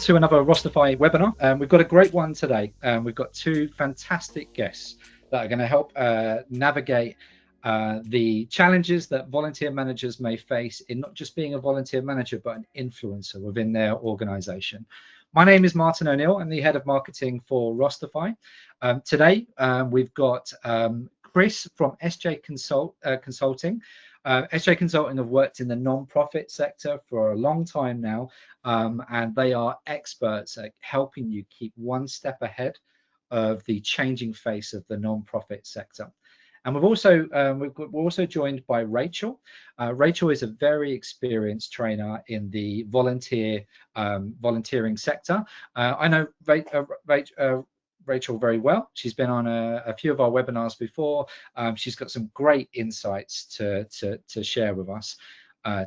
To another Rosterfy webinar. We've got a great one today. We've got two fantastic guests that are going to help navigate the challenges that volunteer managers may face in not just being a volunteer manager, but an influencer within their organization. My name is Martin O'Neill. I'm the head of marketing for Rosterfy. Today, we've got Chris from SJ Consulting. SJ Consulting have worked in the non-profit sector for a long time now, and they are experts at helping you keep one step ahead of the changing face of the non-profit sector. And we're also joined by Rachel. Rachel is a very experienced trainer in the volunteering sector. I know Rachel very well. She's been on a few of our webinars before. She's got some great insights to share with us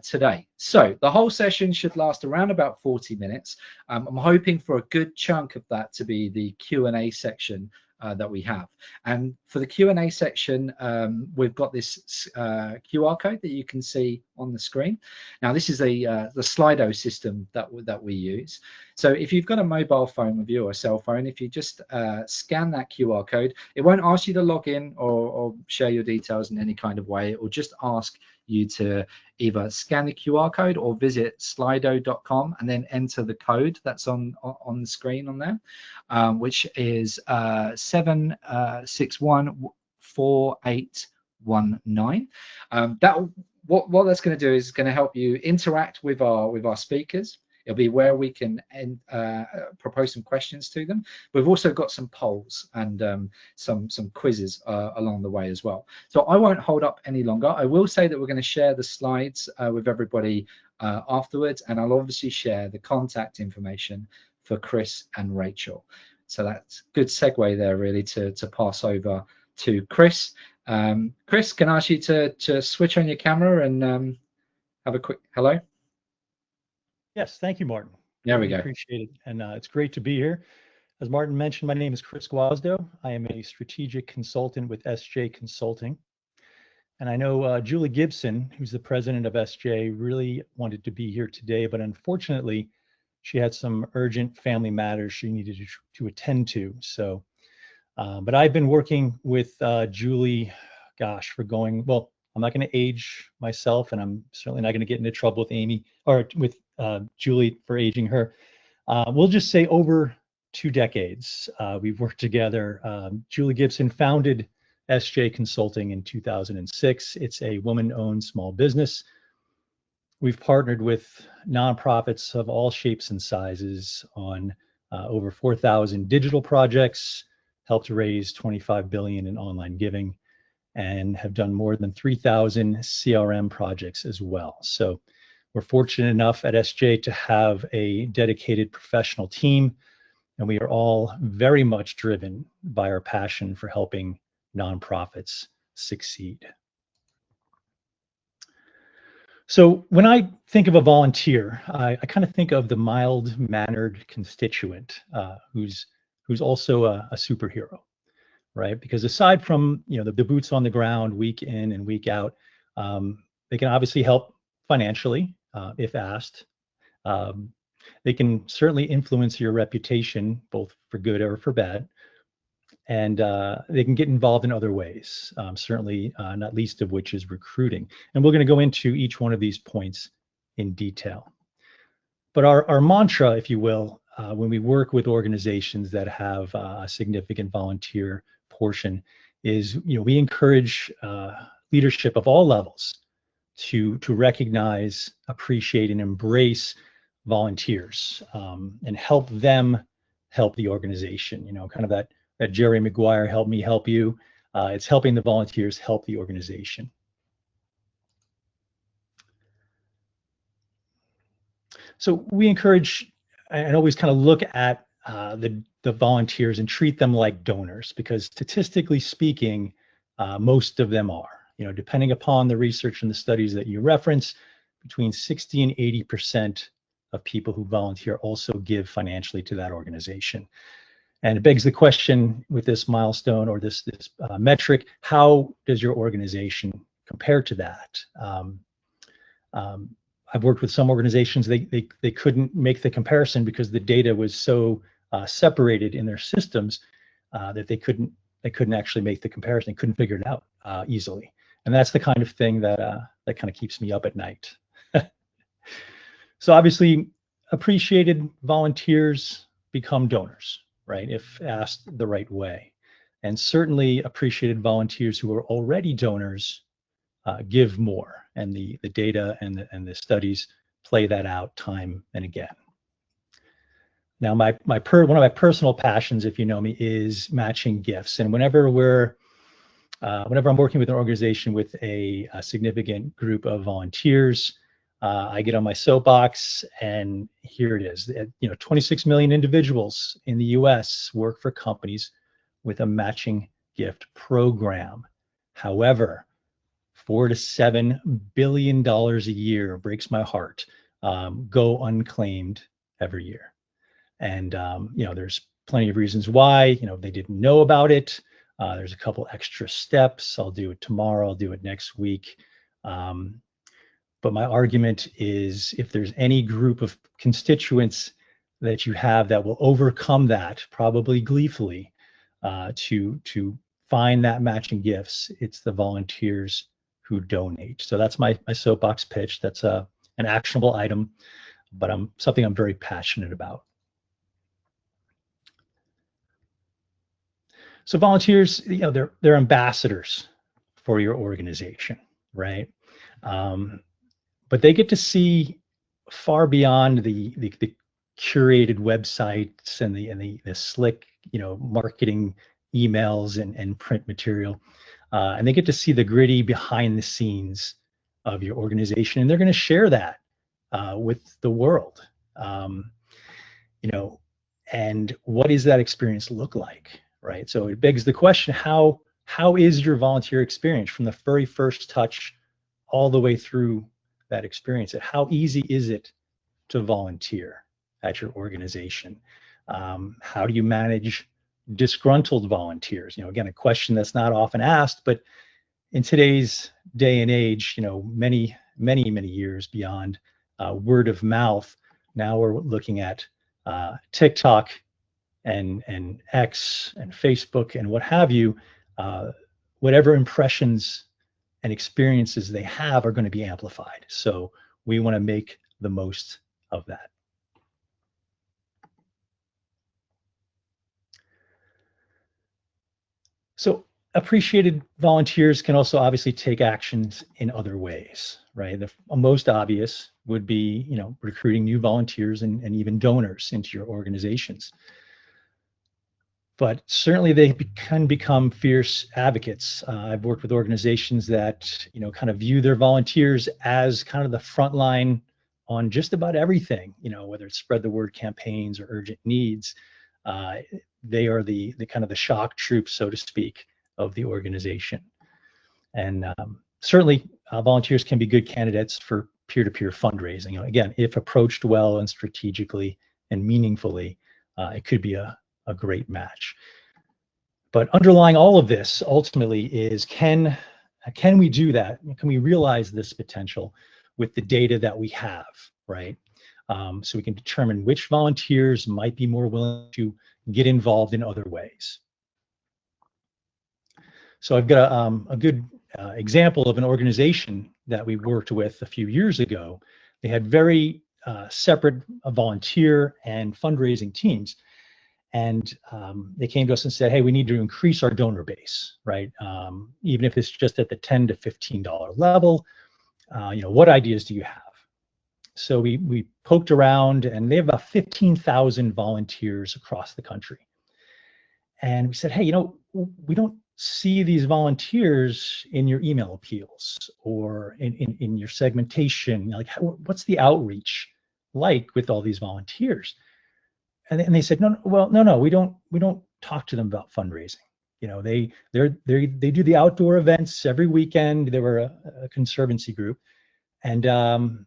today. So the whole session should last around about 40 minutes. I'm hoping for a good chunk of that to be the Q&A section that we have. And for the Q&A section, we've got this QR code that you can see on the screen. Now, this is the Slido system that we use. So if you've got a mobile phone with you or a cell phone, if you just scan that QR code, it won't ask you to log in or share your details in any kind of way. It will just ask you to either scan the QR code or visit slido.com and then enter the code that's on the screen on there, which is 7614819. What that's going to do is going to help you interact with our speakers. It'll be where we can propose some questions to them. We've also got some polls and some quizzes along the way as well. So I won't hold up any longer. I will say that we're going to share the slides with everybody afterwards, and I'll obviously share the contact information for Chris and Rachel. So that's a good segue there, really, to pass over to Chris. Chris, can I ask you to switch on your camera and have a quick hello? Yes, thank you, Martin. There we go. Appreciate it. And it's great to be here. As Martin mentioned, my name is Chris Wisdo. I am a strategic consultant with SJ Consulting. And I know Julie Gibson, who's the president of SJ, really wanted to be here today, but unfortunately, she had some urgent family matters she needed to attend to. So, but I've been working with Julie, gosh, I'm not going to age myself, and I'm certainly not going to get into trouble with Amy or with Julie for aging her. We'll just say over 2 decades we've worked together. Julie Gibson founded SJ Consulting in 2006. It's a woman-owned small business. We've partnered with nonprofits of all shapes and sizes on over 4,000 digital projects, helped raise $25 billion in online giving, and have done more than 3,000 CRM projects as well. So we're fortunate enough at SJ to have a dedicated professional team, and we are all very much driven by our passion for helping nonprofits succeed. So when I think of a volunteer, I kind of think of the mild-mannered constituent who's also a superhero, right? Because aside from the boots on the ground week in and week out, they can obviously help financially if asked. They can certainly influence your reputation, both for good or for bad. And they can get involved in other ways, certainly not least of which is recruiting. And we're going to go into each one of these points in detail. But our mantra, if you will, when we work with organizations that have a significant volunteer portion is, we encourage leadership of all levels to recognize, appreciate, and embrace volunteers and help them help the organization. Kind of that Jerry Maguire, help me help you. It's helping the volunteers help the organization. So we encourage and always kind of look at the volunteers and treat them like donors, because statistically speaking, most of them are. Depending upon the research and the studies that you reference, between 60 and 80% of people who volunteer also give financially to that organization. And it begs the question with this milestone or this metric, how does your organization compare to that? I've worked with some organizations, they couldn't make the comparison because the data was so separated in their systems that they couldn't actually make the comparison. They couldn't figure it out easily. And that's the kind of thing that that kind of keeps me up at night. So obviously, appreciated volunteers become donors, right? If asked the right way. And certainly appreciated volunteers who are already donors give more. And the data and the studies play that out time and again. Now, one of my personal passions, if you know me, is matching gifts. And whenever I'm working with an organization with a significant group of volunteers, I get on my soapbox, and here it is. 26 million individuals in the U.S. work for companies with a matching gift program. However, $4 to $7 billion a year, breaks my heart, go unclaimed every year. And there's plenty of reasons why. They didn't know about it. There's a couple extra steps. I'll do it tomorrow. I'll do it next week. But my argument is, if there's any group of constituents that you have that will overcome that, probably gleefully, to find that matching gifts, it's the volunteers who donate. So that's my soapbox pitch. That's an actionable item, but something I'm very passionate about. So volunteers, they're ambassadors for your organization, right? But they get to see far beyond the curated websites and the slick, marketing emails and print material, and they get to see the gritty behind the scenes of your organization, and they're going to share that with the world. And what does that experience look like, right? So it begs the question: how is your volunteer experience from the very first touch all the way through that experience? How easy is it to volunteer at your organization? How do you manage disgruntled volunteers? Again, a question that's not often asked, but in today's day and age, many years beyond word of mouth, now we're looking at TikTok and X and Facebook and what have you. Whatever impressions and experiences they have are going to be amplified. So we want to make the most of that. So appreciated volunteers can also obviously take actions in other ways, right? The most obvious would be, recruiting new volunteers and even donors into your organizations. But certainly they can become fierce advocates. I've worked with organizations that, kind of view their volunteers as kind of the front line on just about everything, whether it's spread the word campaigns or urgent needs. They are the kind of the shock troops, so to speak, of the organization. And certainly volunteers can be good candidates for peer-to-peer fundraising. Again, if approached well and strategically and meaningfully, it could be a great match. But underlying all of this ultimately is, can we do that? Can we realize this potential with the data that we have, right? So we can determine which volunteers might be more willing to get involved in other ways. So I've got a good example of an organization that we worked with a few years ago. They had very separate volunteer and fundraising teams. And they came to us and said, hey, we need to increase our donor base, right? Even if it's just at the $10 to $15 level, what ideas do you have? So we poked around, and they have about 15,000 volunteers across the country. And we said, hey, we don't see these volunteers in your email appeals or in your segmentation. What's the outreach like with all these volunteers? And they said, no, we don't talk to them about fundraising. They do the outdoor events every weekend. They were a conservancy group, and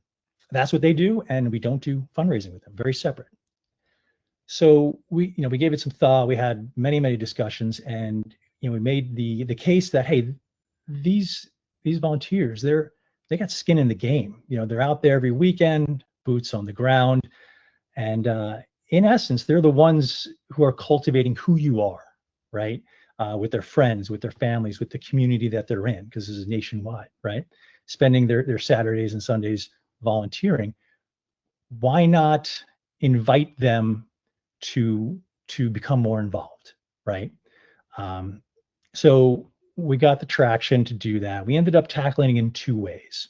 that's what they do. And we don't do fundraising with them. Very separate. So we gave it some thought. We had many discussions, and we made the case that, hey, these volunteers, they're they got skin in the game. They're out there every weekend, boots on the ground, and in essence, they're the ones who are cultivating who you are, right? With their friends, with their families, with the community that they're in, because this is nationwide, right? Spending their Saturdays and Sundays volunteering. Why not invite them to become more involved, right? So we got the traction to do that. We ended up tackling in two ways.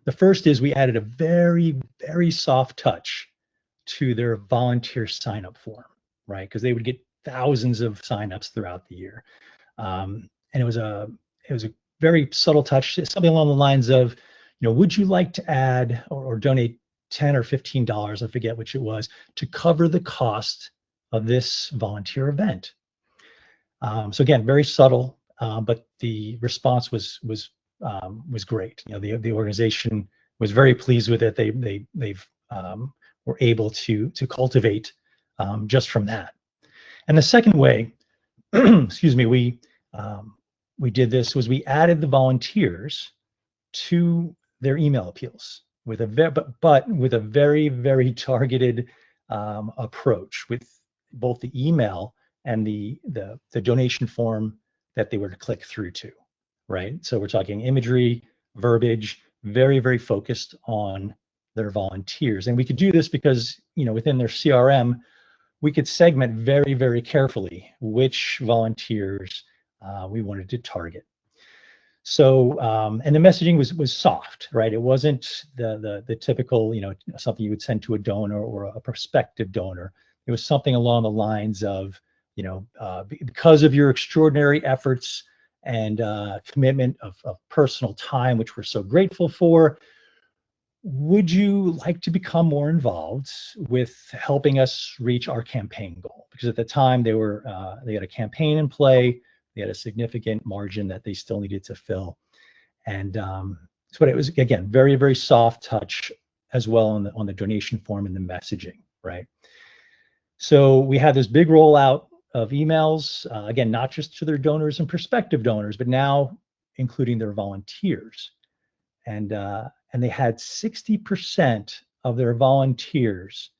The first is we added a very, very soft touch to their volunteer sign-up form, right? Because they would get thousands of sign-ups throughout the year, and it was a very subtle touch, something along the lines of, would you like to add or donate $10 or $15, I forget which it was, to cover the cost of this volunteer event? So again, very subtle, but the response was great. The organization was very pleased with it. They've were able to cultivate just from that. And the second way, excuse me, we did this was we added the volunteers to their email appeals with a very, very targeted approach with both the email and the donation form that they were to click through to, right? So we're talking imagery, verbiage, very, very focused on their volunteers. And we could do this because, within their CRM, we could segment very, very carefully which volunteers we wanted to target. So, and the messaging was soft, right? It wasn't the typical, something you would send to a donor or a prospective donor. It was something along the lines of, because of your extraordinary efforts and commitment of personal time, which we're so grateful for, would you like to become more involved with helping us reach our campaign goal? Because at the time they had a campaign in play, they had a significant margin that they still needed to fill, and so it was, again, very, very soft touch as well on the donation form and the messaging, right? So we had this big rollout of emails, again, not just to their donors and prospective donors, but now including their volunteers. And they had 60% of their volunteers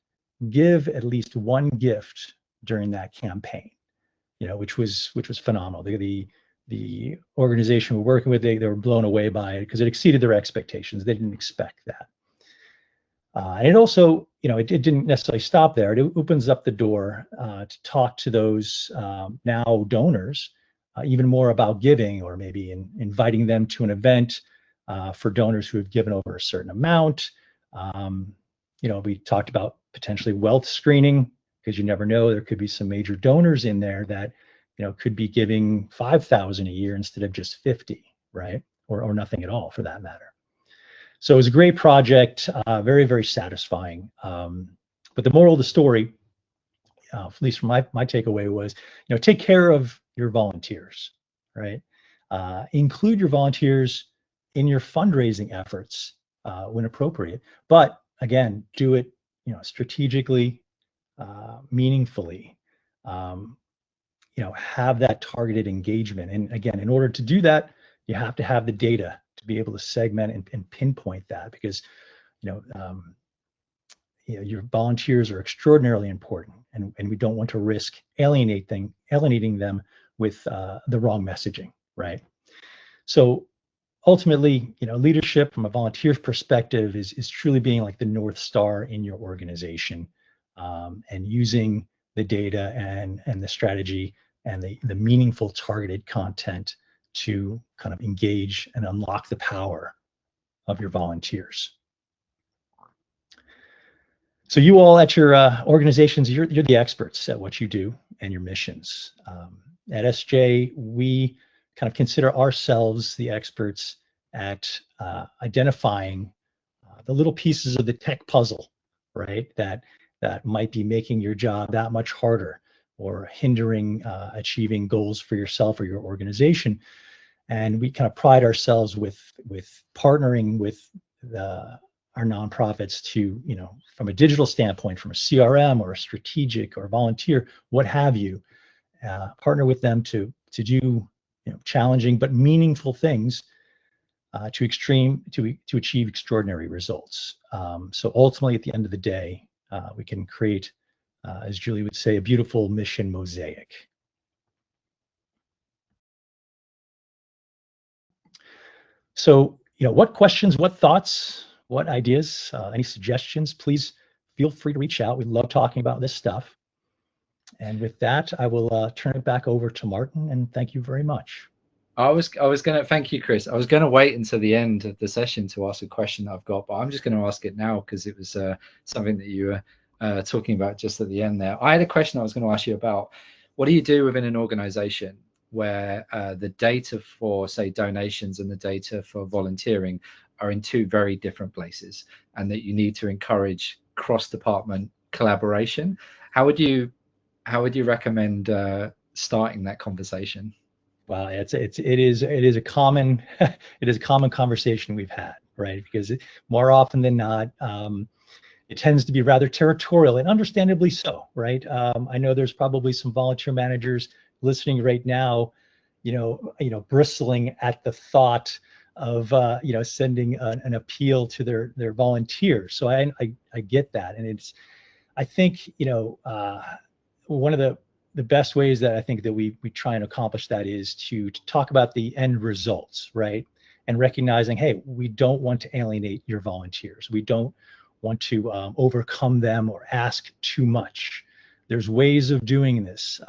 give at least one gift during that campaign, which was phenomenal. The organization we're working with, they were blown away by it because it exceeded their expectations. They didn't expect that. And it also, it didn't necessarily stop there. It opens up the door to talk to those now donors even more about giving, or maybe inviting them to an event for donors who have given over a certain amount. We talked about potentially wealth screening, because you never know, there could be some major donors in there that could be giving $5,000 a year instead of just 50, right? Or nothing at all for that matter. So it was a great project, very, very satisfying. But the moral of the story, at least from my takeaway, was, take care of your volunteers, right? Include your volunteers in your fundraising efforts when appropriate, but again, do it, strategically, meaningfully. Have that targeted engagement, and again, in order to do that, you have to have the data to be able to segment and pinpoint that, because your volunteers are extraordinarily important, and we don't want to risk alienating them with the wrong messaging, right? So ultimately, leadership from a volunteer's perspective is truly being like the North Star in your organization, and using the data and the strategy and the meaningful targeted content to kind of engage and unlock the power of your volunteers. So you all at your organizations, you're the experts at what you do and your missions. At SJ, we kind of consider ourselves the experts at identifying the little pieces of the tech puzzle, right? That might be making your job that much harder, or hindering achieving goals for yourself or your organization. And we kind of pride ourselves with partnering with our nonprofits to, from a digital standpoint, from a CRM or a strategic or volunteer, what have you, partner with them to do challenging but meaningful things to achieve extraordinary results. So ultimately, at the end of the day, we can create, as Julie would say, a beautiful mission mosaic. So, what questions, what thoughts, what ideas, any suggestions, please feel free to reach out. We love talking about this stuff. And with that, I will turn it back over to Martin, and thank you very much. I was going to thank you, Chris. I was going to wait until the end of the session to ask a question that I've got, but I'm just going to ask it now because it was something that you were talking about just at the end there. I had a question I was going to ask you about. What do you do within an organization where the data for, say, donations and the data for volunteering are in two very different places, and that you need to encourage cross-department collaboration? How would you recommend starting that conversation? Well, it is a common it is a common conversation we've had, right? Because more often than not, it tends to be rather territorial, and understandably so, right? I know there's probably some volunteer managers listening right now, bristling at the thought of sending an appeal to their volunteers. So I get that, and I think one of the best ways that I think that we try and accomplish that is to talk about the end results, right? And recognizing, hey, we don't want to alienate your volunteers. We don't want to overcome them or ask too much. There's ways of doing this,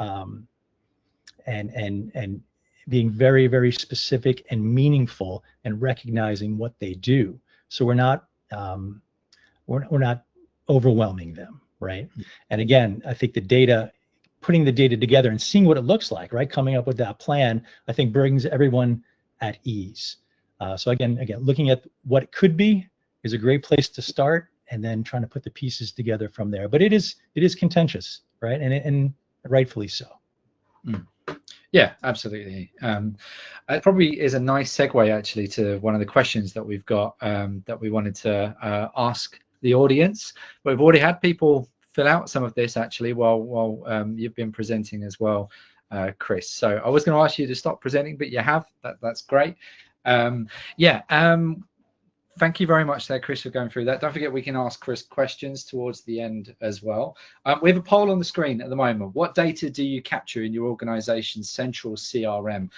and being very, very specific and meaningful, and recognizing what they do. So we're not overwhelming them, right? And again, I think putting the data together and seeing what it looks like, right? Coming up with that plan, I think brings everyone at ease. So again, looking at what it could be is a great place to start, and then trying to put the pieces together from there. But it is contentious, right? And rightfully so. Yeah, absolutely. It probably is a nice segue actually to one of the questions that we've got that we wanted to ask the audience. But we've already had people fill out some of this actually while you've been presenting as well, Chris. So I was going to ask you to stop presenting, but you have. That's great. Thank you very much there, Chris, for going through that. Don't forget we can ask Chris questions towards the end as well. We have a poll on the screen at the moment. What data do you capture in your organization's central CRM?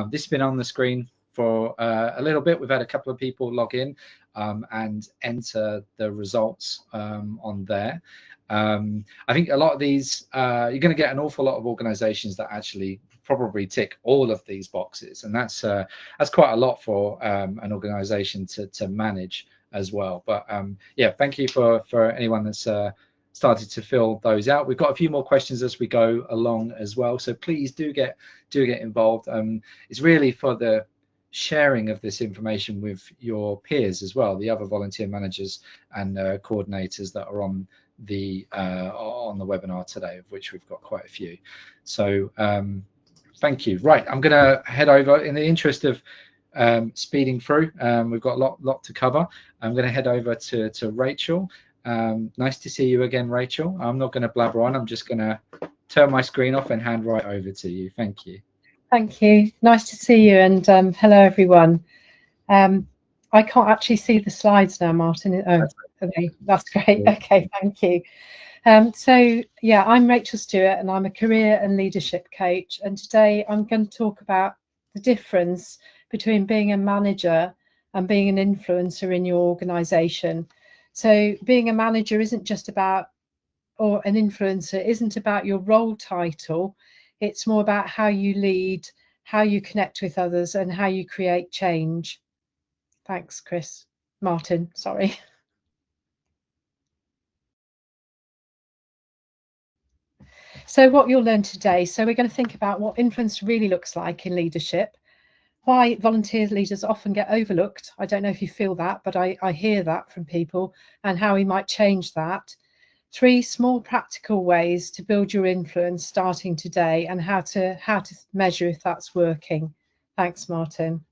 This has been on the screen for a little bit. We've had a couple of people log in and enter the results on there. I think a lot of these, you're going to get an awful lot of organizations that actually probably tick all of these boxes, and that's quite a lot for an organization to manage as well. But yeah, thank you for anyone that's started to fill those out. We've got a few more questions as we go along as well, so please do get involved. It's really for the sharing of this information with your peers as well, the other volunteer managers and coordinators that are on the webinar today, of which we've got quite a few. So thank you. Right, I'm going to head over in the interest of speeding through. We've got a lot to cover. I'm going to head over to Rachel. Nice to see you again, Rachel. I'm not going to blabber on. I'm just going to turn my screen off and hand right over to you. Thank you. Thank you. Nice to see you, and hello everyone. I can't actually see the slides now, Martin. Oh, okay, that's great. Okay, thank you. So yeah, I'm Rachel Stewart, and I'm a career and leadership coach. And today I'm going to talk about the difference between being a manager and being an influencer in your organization. So being a manager isn't just about, or an influencer isn't about your role title. It's more about how you lead, how you connect with others, and how you create change. Thanks, Chris. Martin, sorry. So what you'll learn today, so we're going to think about what influence really looks like in leadership, why volunteer leaders often get overlooked. I don't know if you feel that, but I hear that from people, and how we might change that. 3 small practical ways to build your influence starting today, and how to measure if that's working. Thanks, Martin.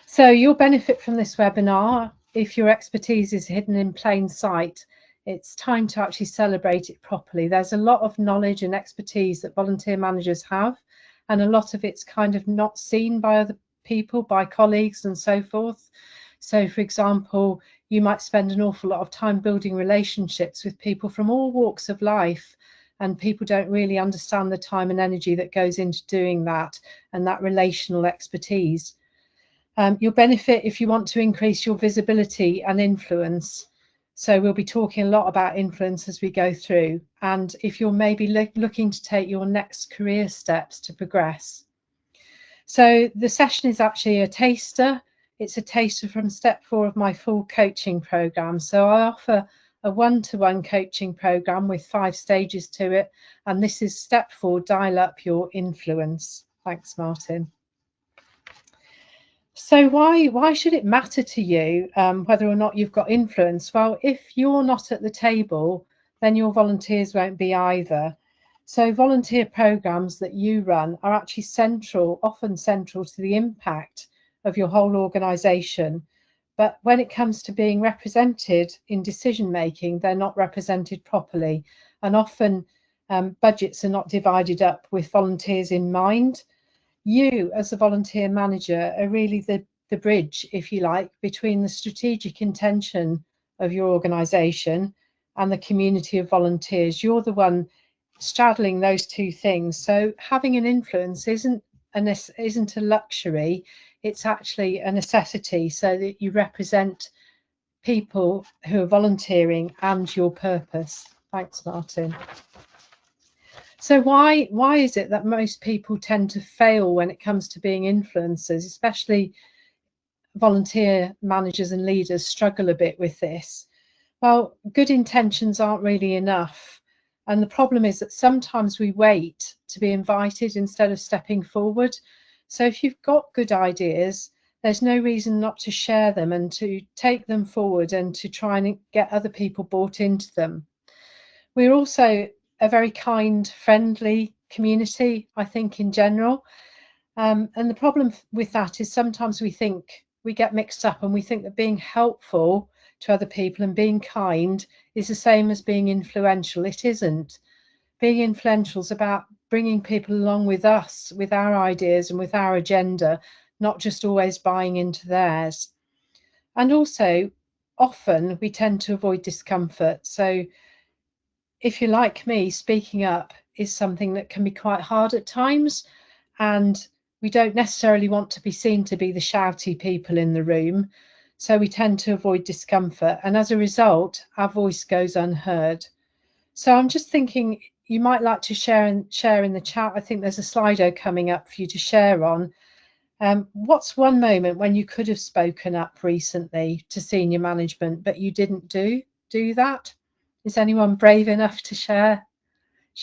So you'll benefit from this webinar. If your expertise is hidden in plain sight, it's time to actually celebrate it properly. There's a lot of knowledge and expertise that volunteer managers have, and a lot of it's kind of not seen by other people, by colleagues and so forth. So, for example, you might spend an awful lot of time building relationships with people from all walks of life, and people don't really understand the time and energy that goes into doing that and that relational expertise. You'll benefit if you want to increase your visibility and influence. So we'll be talking a lot about influence as we go through. And if you're maybe looking to take your next career steps to progress. So the session is actually a taster. It's a taster from step 4 of my full coaching program. So I offer a one-to-one coaching program with 5 stages to it. And this is step 4, dial up your influence. Thanks, Martin. So why should it matter to you whether or not you've got influence? Well, if you're not at the table, then your volunteers won't be either. So volunteer programs that you run are actually often central to the impact of your whole organisation. But when it comes to being represented in decision making, they're not represented properly. And often budgets are not divided up with volunteers in mind. You as a volunteer manager are really the bridge, if you like, between the strategic intention of your organisation and the community of volunteers. You're the one straddling those two things. So having an influence isn't a luxury, it's actually a necessity, so that you represent people who are volunteering and your purpose. Thanks, Martin. So why is it that most people tend to fail when it comes to being influencers, especially volunteer managers and leaders struggle a bit with this? Well, good intentions aren't really enough. And the problem is that sometimes we wait to be invited instead of stepping forward. So if you've got good ideas, there's no reason not to share them and to take them forward and to try and get other people bought into them. We're also a very kind, friendly community, I think, in general. And the problem with that is sometimes we get mixed up and we think that being helpful to other people and being kind is the same as being influential. It isn't. Being influential is about bringing people along with us, with our ideas and with our agenda, not just always buying into theirs. And also, often we tend to avoid discomfort. So if you're like me, speaking up is something that can be quite hard at times, and we don't necessarily want to be seen to be the shouty people in the room, so we tend to avoid discomfort, and as a result our voice goes unheard. So I'm just thinking you might like to share in the chat. I think there's a Slido coming up for you to share on. What's one moment when you could have spoken up recently to senior management but you didn't do that? Is anyone brave enough to share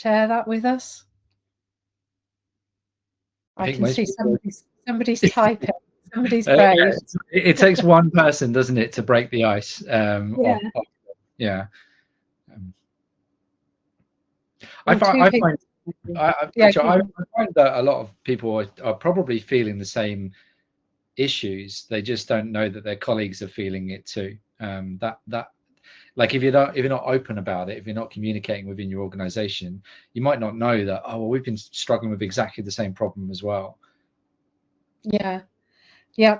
that with us? I can see somebody's typing. Somebody's brave. It takes one person, doesn't it, to break the ice? Yeah. I find that a lot of people are probably feeling the same issues. They just don't know that their colleagues are feeling it too. Like if you're not open about it, if you're not communicating within your organization, you might not know that, oh well, we've been struggling with exactly the same problem as well. Yeah,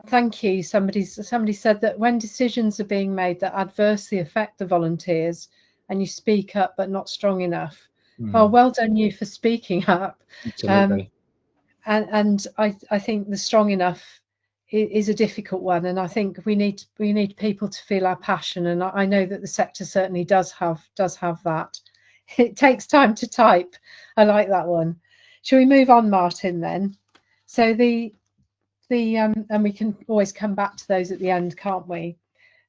thank you. Somebody said that when decisions are being made that adversely affect the volunteers and you speak up but not strong enough. Well done you for speaking up. Absolutely. And I think the strong enough is a difficult one, and I think we need people to feel our passion, and I know that the sector certainly does have that. It takes time to type. I like that one. Shall we move on, Martin, then? So and we can always come back to those at the end, can't we?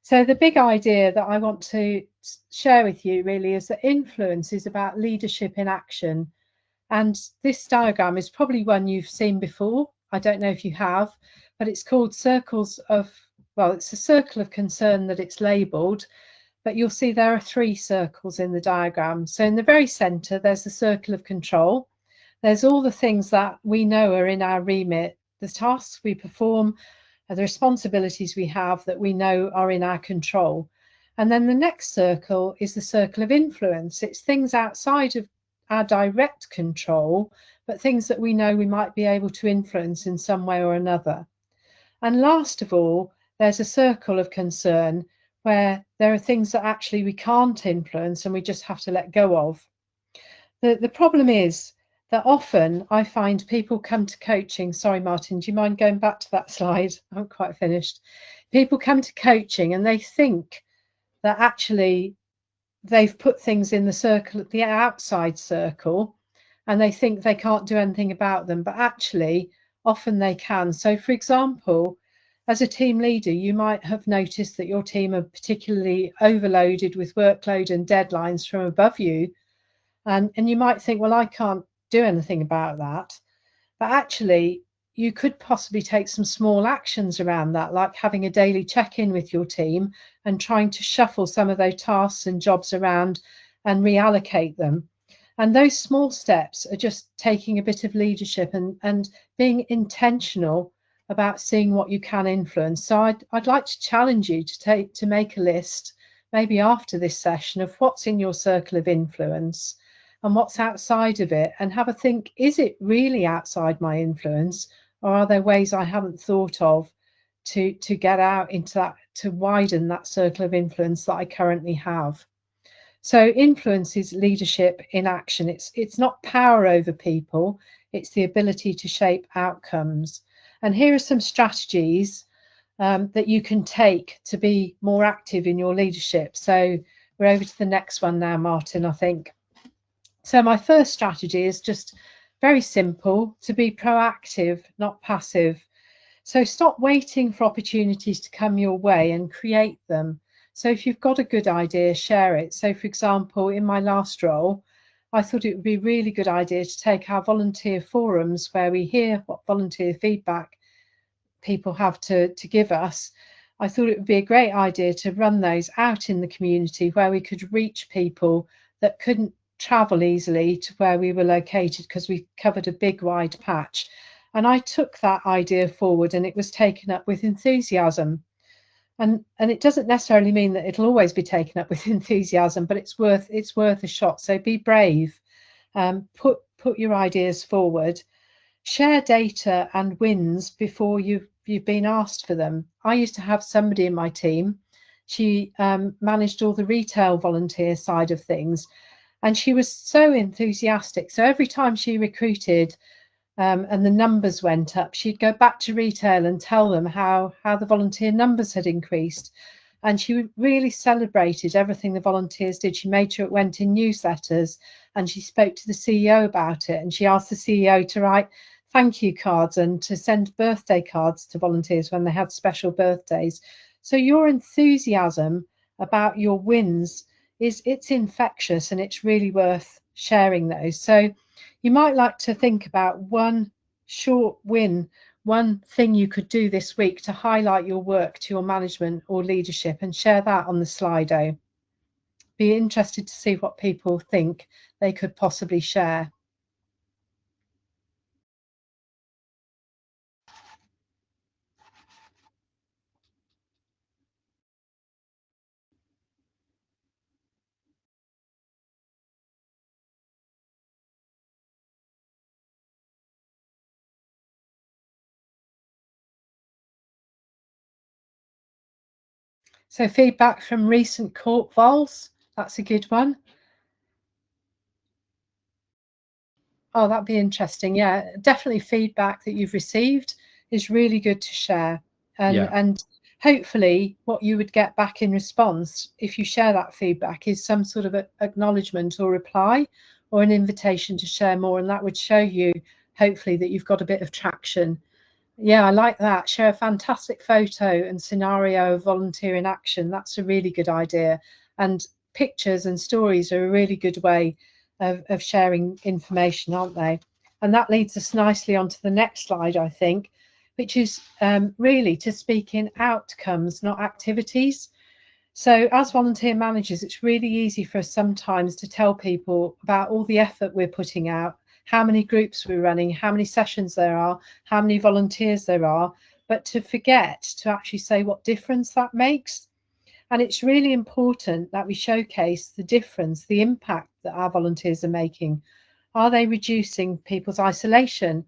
So the big idea that I want to share with you really is that influence is about leadership in action. And this diagram is probably one you've seen before. I don't know if you have, but it's called it's a circle of concern that it's labelled, but you'll see there are 3 circles in the diagram. So in the very centre, there's the circle of control. There's all the things that we know are in our remit, the tasks we perform, the responsibilities we have that we know are in our control. And then the next circle is the circle of influence. It's things outside of our direct control, but things that we know we might be able to influence in some way or another. And last of all, there's a circle of concern where there are things that actually we can't influence and we just have to let go of. The problem is that often I find people come to coaching. Sorry, Martin, do you mind going back to that slide? I haven't quite finished. People come to coaching and they think that actually they've put things in the circle, the outside circle, and they think they can't do anything about them, but actually often they can. So for example, as a team leader, you might have noticed that your team are particularly overloaded with workload and deadlines from above you. And you might think, well, I can't do anything about that. But actually, you could possibly take some small actions around that, like having a daily check-in with your team and trying to shuffle some of those tasks and jobs around and reallocate them. And those small steps are just taking a bit of leadership and being intentional about seeing what you can influence. So I'd like to challenge you to make a list, maybe after this session, of what's in your circle of influence and what's outside of it, and have a think, is it really outside my influence, or are there ways I haven't thought of to get out into that, to widen that circle of influence that I currently have? So influence is leadership in action. It's not power over people, it's the ability to shape outcomes. And here are some strategies that you can take to be more active in your leadership. So we're over to the next one now, Martin, I think. So my first strategy is just very simple: to be proactive, not passive. So stop waiting for opportunities to come your way and create them. So if you've got a good idea, share it. So for example, in my last role, I thought it would be a really good idea to take our volunteer forums, where we hear what volunteer feedback people have to give us. I thought it would be a great idea to run those out in the community, where we could reach people that couldn't travel easily to where we were located because we covered a big wide patch. And I took that idea forward, and it was taken up with enthusiasm. And it doesn't necessarily mean that it'll always be taken up with enthusiasm, but it's worth a shot. So be brave, put your ideas forward, share data and wins before you've been asked for them. I used to have somebody in my team. She managed all the retail volunteer side of things, and she was so enthusiastic. So every time she recruited and the numbers went up, she'd go back to retail and tell them how the volunteer numbers had increased. And she really celebrated everything the volunteers did. She made sure it went in newsletters, and she spoke to the CEO about it. And she asked the CEO to write thank you cards and to send birthday cards to volunteers when they had special birthdays. So your enthusiasm about your wins it's infectious, and it's really worth sharing those. So you might like to think about one short win, one thing you could do this week to highlight your work to your management or leadership, and share that on the Slido. Be interested to see what people think they could possibly share. So feedback from recent court vols, that's a good one. Oh, that'd be interesting. Yeah, definitely feedback that you've received is really good to share. And hopefully what you would get back in response if you share that feedback is some sort of acknowledgement or reply or an invitation to share more, and that would show you hopefully that you've got a bit of traction. Yeah, I like that. Share a fantastic photo and scenario of volunteer in action. That's a really good idea. And pictures and stories are a really good way of sharing information, aren't they? And that leads us nicely onto the next slide, I think, which is really to speak in outcomes, not activities. So as volunteer managers, it's really easy for us sometimes to tell people about all the effort we're putting out, how many groups we're running, how many sessions there are, how many volunteers there are, but to forget to actually say what difference that makes. And it's really important that we showcase the difference, the impact that our volunteers are making. Are they reducing people's isolation?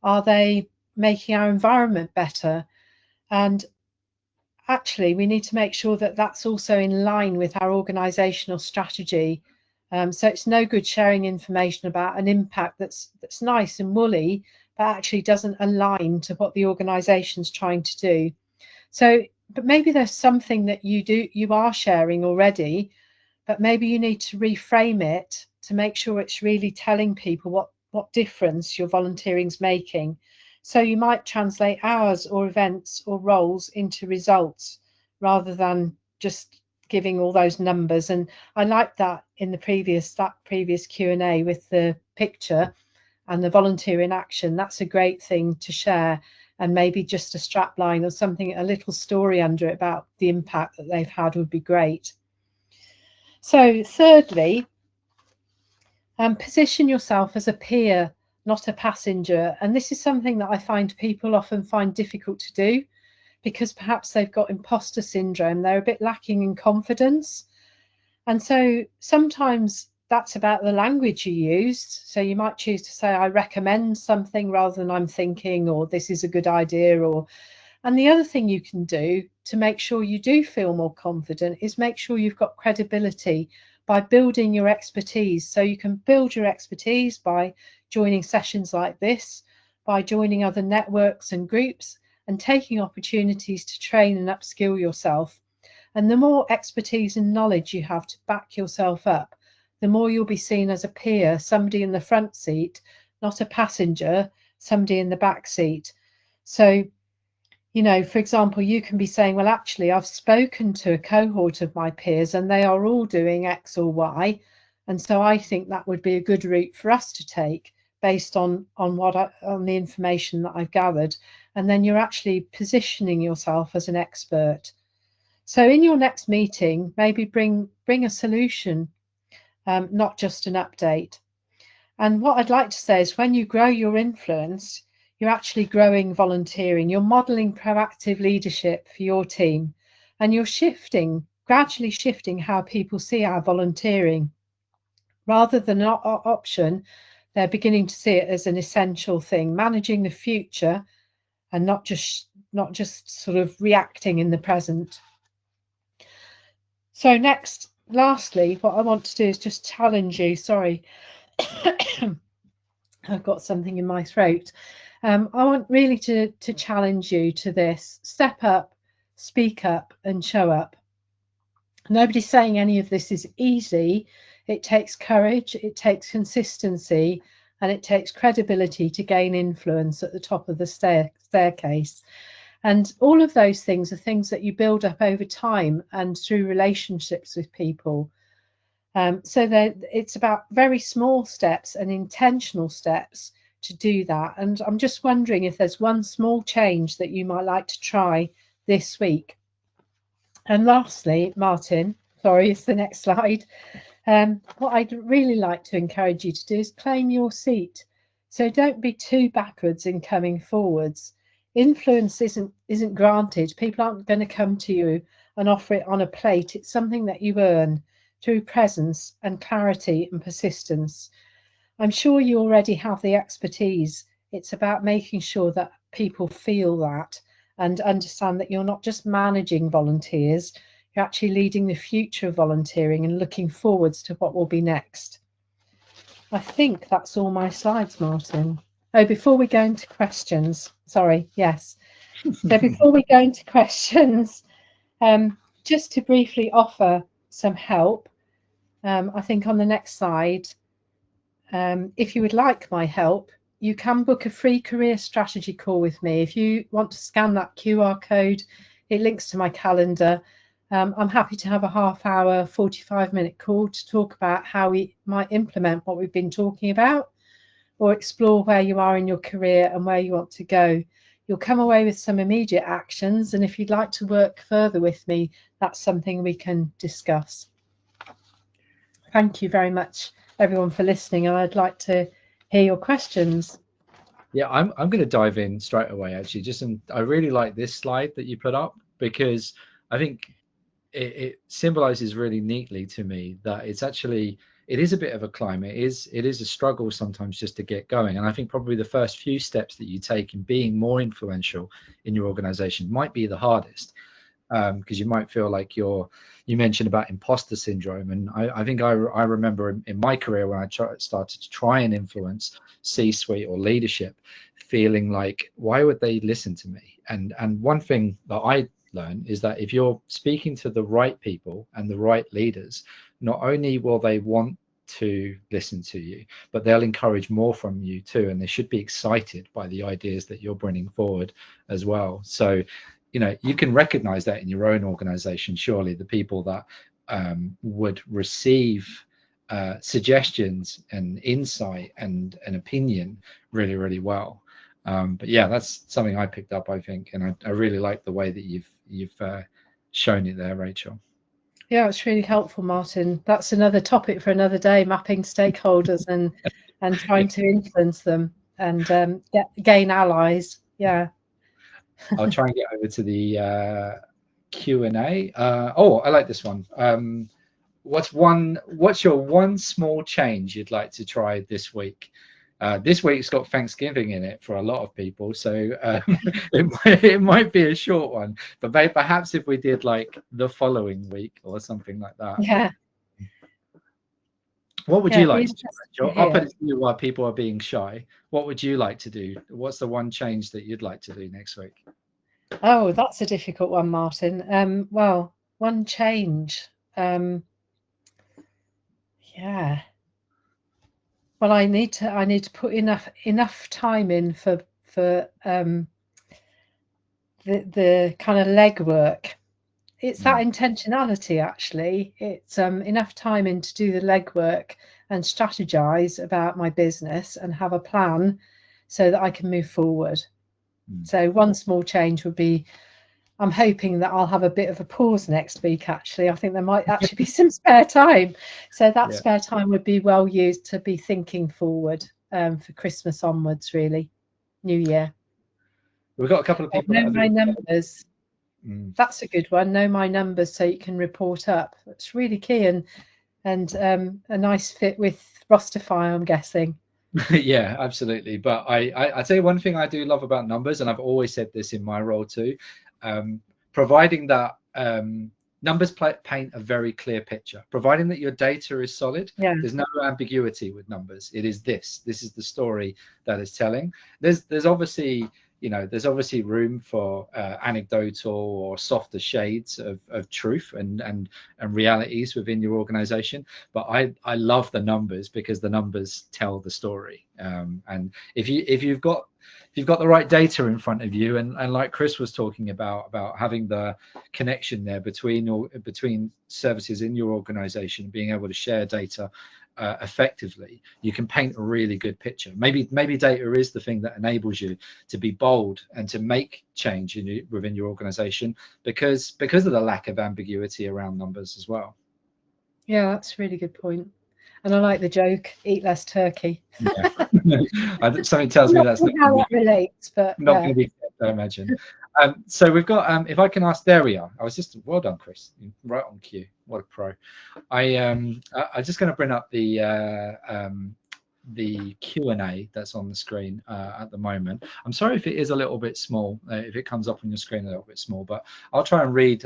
Are they making our environment better? And actually, we need to make sure that that's also in line with our organisational strategy. So it's no good sharing information about an impact that's nice and woolly, but actually doesn't align to what the organisation's trying to do. So, but maybe there's something that you are sharing already, but maybe you need to reframe it to make sure it's really telling people what difference your volunteering's making. So you might translate hours or events or roles into results rather than just giving all those numbers. And I like that in the previous Q&A with the picture and the volunteer in action. That's a great thing to share, and maybe just a strap line or something, a little story under it about the impact that they've had would be great. So thirdly, position yourself as a peer, not a passenger. And this is something that I find people often find difficult to do because perhaps they've got imposter syndrome. They're a bit lacking in confidence. And so sometimes that's about the language you used. So you might choose to say, I recommend something rather than I'm thinking, or this is a good idea. And the other thing you can do to make sure you do feel more confident is make sure you've got credibility by building your expertise. So you can build your expertise by joining sessions like this, by joining other networks and groups, and taking opportunities to train and upskill yourself. And the more expertise and knowledge you have to back yourself up, the more you'll be seen as a peer, somebody in the front seat, not a passenger, somebody in the back seat. So, you know, for example, you can be saying, well, actually, I've spoken to a cohort of my peers and they are all doing X or Y. And so I think that would be a good route for us to take based on the information that I've gathered. And then you're actually positioning yourself as an expert. So in your next meeting, maybe bring a solution, not just an update. And what I'd like to say is when you grow your influence, you're actually growing volunteering. You're modeling proactive leadership for your team, and you're gradually shifting how people see our volunteering. Rather than an option, they're beginning to see it as an essential thing, managing the future and not just sort of reacting in the present. So lastly, what I want to do is just challenge you. Sorry, I've got something in my throat. I want really to challenge you to this. Step up, speak up, and show up. Nobody's saying any of this is easy. It takes courage, it takes consistency, and it takes credibility to gain influence at the top of the staircase. And all of those things are things that you build up over time and through relationships with people. So it's about very small steps and intentional steps to do that. And I'm just wondering if there's one small change that you might like to try this week. And lastly, Martin, sorry, it's the next slide. What I'd really like to encourage you to do is claim your seat. So don't be too backwards in coming forwards. Influence isn't granted. People aren't going to come to you and offer it on a plate. It's something that you earn through presence and clarity and persistence. I'm sure you already have the expertise. It's about making sure that people feel that and understand that you're not just managing volunteers, you're actually leading the future of volunteering and looking forwards to what will be next. I think that's all my slides, Martin. Oh, before we go into questions, sorry, yes. So before we go into questions, just to briefly offer some help, I think on the next slide, if you would like my help, you can book a free career strategy call with me. If you want to scan that QR code, it links to my calendar. I'm happy to have a half-hour, 45-minute call to talk about how we might implement what we've been talking about, or explore where you are in your career and where you want to go. You'll come away with some immediate actions, and if you'd like to work further with me, that's something we can discuss. Thank you very much, everyone, for listening, and I'd like to hear your questions. Yeah, I'm going to dive in straight away, actually. I really like this slide that you put up, because I think it symbolizes really neatly to me that it is a bit of a climb. It is a struggle sometimes just to get going. And I think probably the first few steps that you take in being more influential in your organization might be the hardest, because you might feel like you mentioned about imposter syndrome. And I think I remember in my career when I started to try and influence C-suite or leadership, feeling like, why would they listen to me? And one thing that I learned is that if you're speaking to the right people and the right leaders, not only will they want to listen to you, but they'll encourage more from you too, and they should be excited by the ideas that you're bringing forward as well. So you can recognize that in your own organization. Surely the people that would receive suggestions and insight and an opinion really, really well. But yeah, that's something I picked up, I think, and I really like the way that you've shown it there, Rachel. Yeah, it's really helpful, Martin. That's another topic for another day, mapping stakeholders and trying to influence them and gain allies. Yeah. I'll try and get over to the Q&A. Oh, I like this one. What's your one small change you'd like to try this week? This week's got Thanksgiving in it for a lot of people, so it might be a short one. But perhaps if we did like the following week or something like that. Yeah. What would you like to do, Rachel? I'll put it to you while people are being shy. What would you like to do? What's the one change that you'd like to do next week? Oh, that's a difficult one, Martin. Well, one change. Yeah. Well, I need to put enough time in for the kind of legwork. It's that intentionality, actually. It's enough time in to do the legwork and strategize about my business and have a plan so that I can move forward. So one small change would be, I'm hoping that I'll have a bit of a pause next week, actually. I think there might actually be some spare time. So that spare time would be well used to be thinking forward for Christmas onwards, really. New Year. We've got a couple of people. Know my numbers. That's a good one. Know my numbers so you can report up. That's really key and a nice fit with Rosterfy, I'm guessing. Yeah, absolutely. But I tell you one thing I do love about numbers, and I've always said this in my role too, providing that numbers paint a very clear picture, providing that your data is solid. There's no ambiguity with numbers. It is this is the story that is telling. There's obviously room for anecdotal or softer shades of truth and realities within your organization, but I love the numbers because the numbers tell the story. And if you've got the right data in front of you, and like Chris was talking about having the connection there between services in your organization, being able to share data effectively, you can paint a really good picture. Maybe data is the thing that enables you to be bold and to make change within your organization because of the lack of ambiguity around numbers as well. Yeah, that's a really good point. And I like the joke, eat less turkey. Yeah. Something tells me that's not how that relates, but not going to be fair, I imagine. So we've got if I can ask, there we are. I was just, well done, Chris, right on cue. What a pro. I'm just going to bring up the Q&A that's on the screen at the moment. I'm sorry if it is a little bit small, if it comes up on your screen a little bit small, but I'll try and read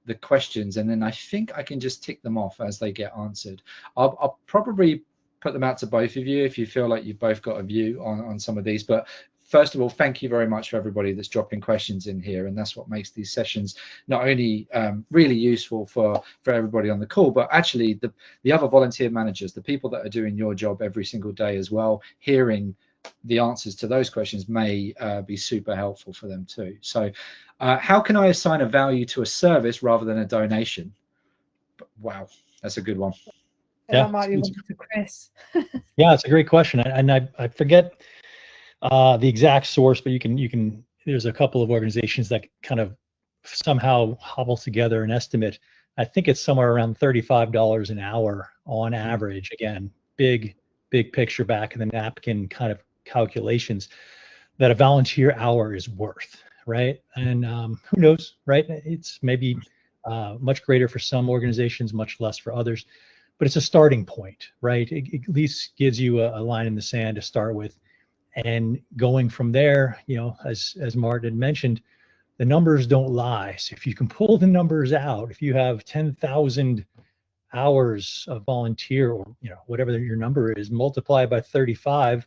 the questions, and then I think I can just tick them off as they get answered. I'll probably put them out to both of you if you feel like you've both got a view on some of these. But first of all, thank you very much for everybody that's dropping questions in here, and that's what makes these sessions not only really useful for everybody on the call, but actually the other volunteer managers, the people that are doing your job every single day as well, hearing the answers to those questions may be super helpful for them too. So how can I assign a value to a service rather than a donation? Wow, that's a good one. That might be one for Chris. Yeah, it's a great question, and I forget the exact source, but you can. There's a couple of organizations that kind of somehow hobble together an estimate. I think it's somewhere around $35 an hour on average. Again, big picture back in the napkin kind of calculations that a volunteer hour is worth, right? And who knows, right? It's maybe much greater for some organizations, much less for others. But it's a starting point, right? It at least gives you a line in the sand to start with. And going from there, as Martin had mentioned, the numbers don't lie. So if you can pull the numbers out, if you have 10,000 hours of volunteer, or whatever your number is, multiply by 35,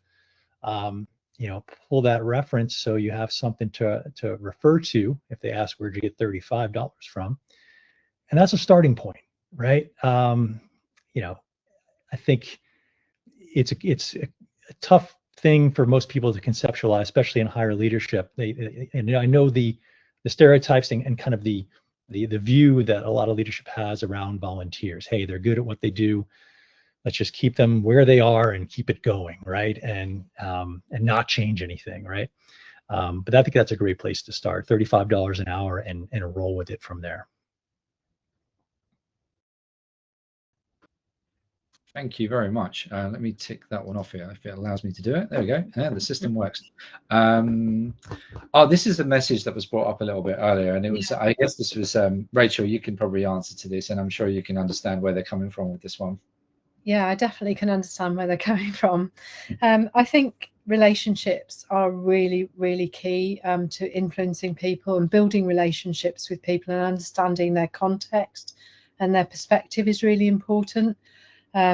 pull that reference so you have something to refer to if they ask where'd you get $35 from, and that's a starting point, right? I think it's a tough thing for most people to conceptualize, especially in higher leadership. And I know the stereotypes and kind of the view that a lot of leadership has around volunteers. Hey, they're good at what they do. Let's just keep them where they are and keep it going, right? And not change anything, right? But I think that's a great place to start. $35 an hour and roll with it from there. Thank you very much. Let me tick that one off here if it allows me to do it. There we go. Yeah, the system works. This is a message that was brought up a little bit earlier, and it was, I guess this was, Rachel, you can probably answer to this, and I'm sure you can understand where they're coming from with this one. Yeah, I definitely can understand where they're coming from. I think relationships are really, really key to influencing people, and building relationships with people and understanding their context and their perspective is really important.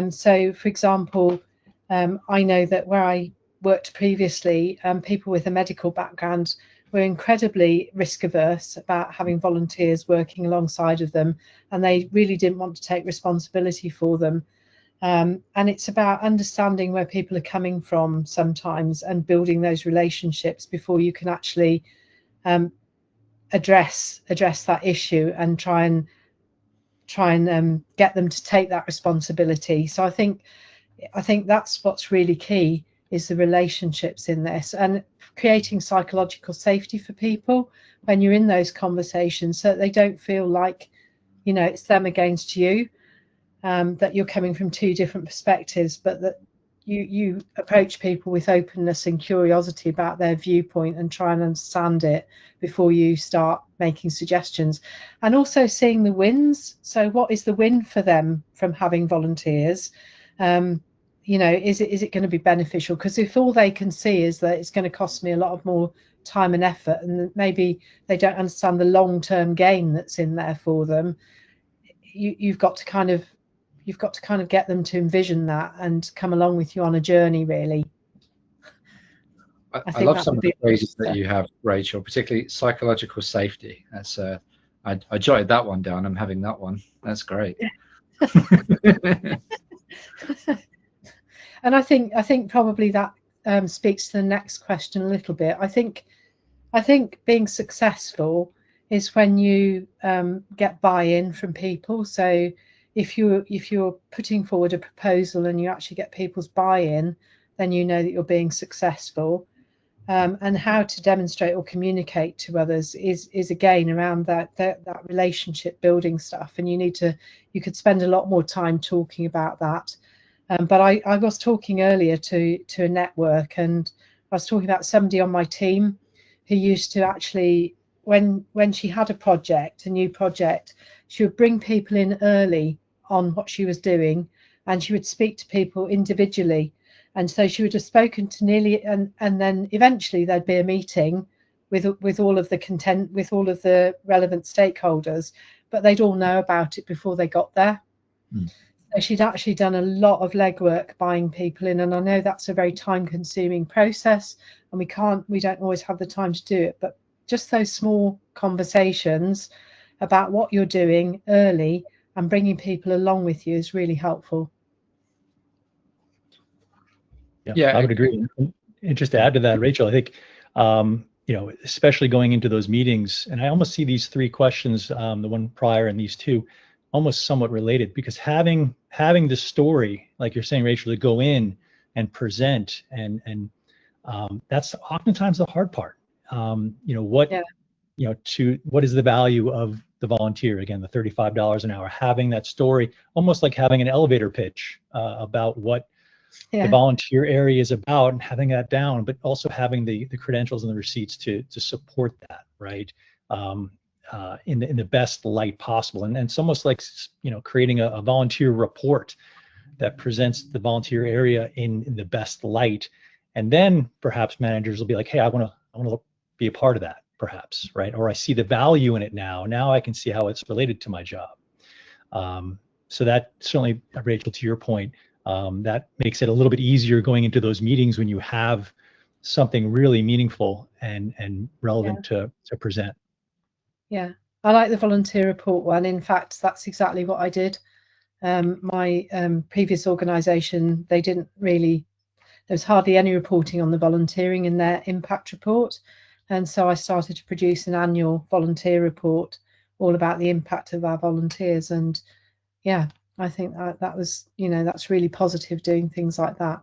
So, for example, I know that where I worked previously, people with a medical background were incredibly risk averse about having volunteers working alongside of them, and they really didn't want to take responsibility for them. And it's about understanding where people are coming from sometimes and building those relationships before you can actually address that issue and try and get them to take that responsibility. So I think that's what's really key, is the relationships in this, and creating psychological safety for people when you're in those conversations, so that they don't feel like it's them against you. That you're coming from two different perspectives, but that you approach people with openness and curiosity about their viewpoint and try and understand it before you start making suggestions. And also seeing the wins. So what is the win for them from having volunteers? Is it going to be beneficial? Because if all they can see is that it's going to cost me a lot of more time and effort, and maybe they don't understand the long-term gain that's in there for them, you've got to kind of get them to envision that and come along with you on a journey, really. I love some of the phrases that you have, Rachel, particularly psychological safety. That's I jotted that one down. I'm having that one. That's great. And I think probably that speaks to the next question a little bit. I think being successful is when you get buy-in from people. So if you're putting forward a proposal and you actually get people's buy-in, then you know that you're being successful. And how to demonstrate or communicate to others is again around that relationship building stuff. And you could spend a lot more time talking about that. But I was talking earlier to a network, and I was talking about somebody on my team who used to actually, when she had a new project, she would bring people in early on what she was doing, and she would speak to people individually. And so she would have spoken to nearly, and then eventually there'd be a meeting with all of the content, with all of the relevant stakeholders, but they'd all know about it before they got there. So she'd actually done a lot of legwork buying people in, and I know that's a very time-consuming process, and we don't always have the time to do it, but just those small conversations about what you're doing early and bringing people along with you is really helpful. Yeah, I would agree. And just to add to that, Rachel, I think, especially going into those meetings, and I almost see these three questions, the one prior and these two, almost somewhat related, because having the story, like you're saying, Rachel, to go in and present, and that's oftentimes the hard part. What is the value of the volunteer? Again, the $35 an hour, having that story, almost like having an elevator pitch about what the volunteer area is about, and having that down, but also having the credentials and the receipts to support that, right? in the best light possible. And it's almost like, creating a volunteer report that presents the volunteer area in the best light. And then perhaps managers will be like, hey, I want to be a part of that, perhaps, right? Or I see the value in it now. Now I can see how it's related to my job. So that certainly, Rachel, to your point, that makes it a little bit easier going into those meetings when you have something really meaningful and relevant to present. Yeah, I like the volunteer report one. In fact, that's exactly what I did. My previous organisation, they didn't really, there was hardly any reporting on the volunteering in their impact report. And so I started to produce an annual volunteer report all about the impact of our volunteers. And yeah, I think that was, that's really positive, doing things like that.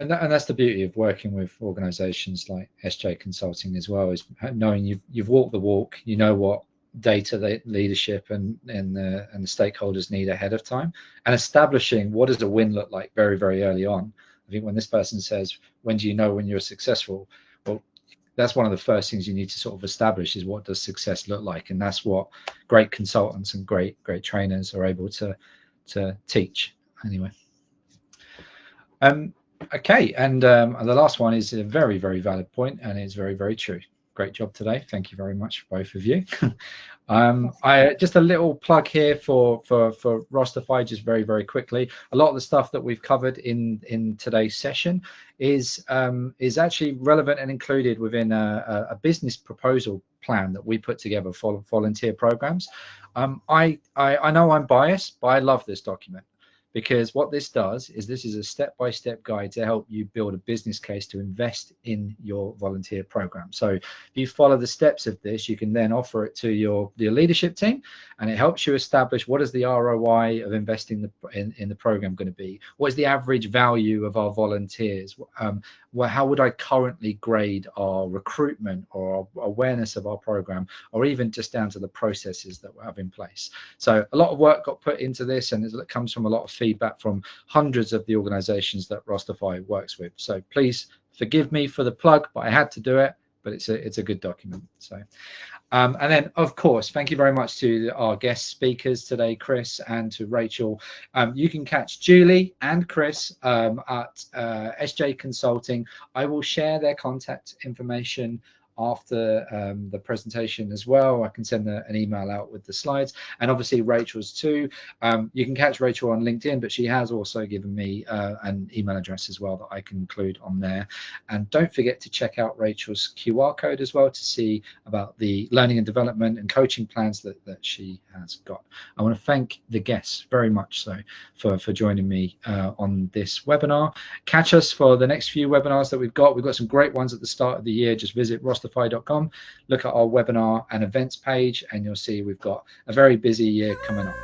And that's the beauty of working with organisations like SJ Consulting as well, is knowing you've walked the walk, you know what data the leadership and the stakeholders need ahead of time, and establishing what does a win look like very, very early on. I think when this person says, when do you know when you're successful? Well, that's one of the first things you need to sort of establish, is what does success look like, and that's what great consultants and great trainers are able to teach anyway. Okay, and the last one is a very, very valid point, and it's very, very true. Great job today. Thank you very much, both of you. I just a little plug here for Rosterfy, just very, very quickly. A lot of the stuff that we've covered in today's session is actually relevant and included within a business proposal plan that we put together for volunteer programs. I know I'm biased, but I love this document, because what this does is this is a step-by-step guide to help you build a business case to invest in your volunteer program. So if you follow the steps of this, you can then offer it to your leadership team, and it helps you establish what is the ROI of investing in the program going to be. What is the average value of our volunteers? How would I currently grade our recruitment or our awareness of our program, or even just down to the processes that we have in place? So a lot of work got put into this, and it comes from a lot of feedback from hundreds of the organizations that Rosterfy works with. So please forgive me for the plug, but I had to do it. But it's a good document. So and then, of course, thank you very much to our guest speakers today, Chris, and to Rachel. You can catch Julie and Chris at SJ Consulting. I will share their contact information after the presentation as well. I can send an email out with the slides, and obviously Rachel's too. You can catch Rachel on LinkedIn, but she has also given me an email address as well that I can include on there. And don't forget to check out Rachel's QR code as well to see about the learning and development and coaching plans that she has got. I want to thank the guests very much so for joining me on this webinar. Catch us for the next few webinars that we've got. We've got some great ones at the start of the year. Just visit rosterfy.com, look at our webinar and events page, and you'll see we've got a very busy year coming up.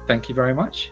Thank you very much.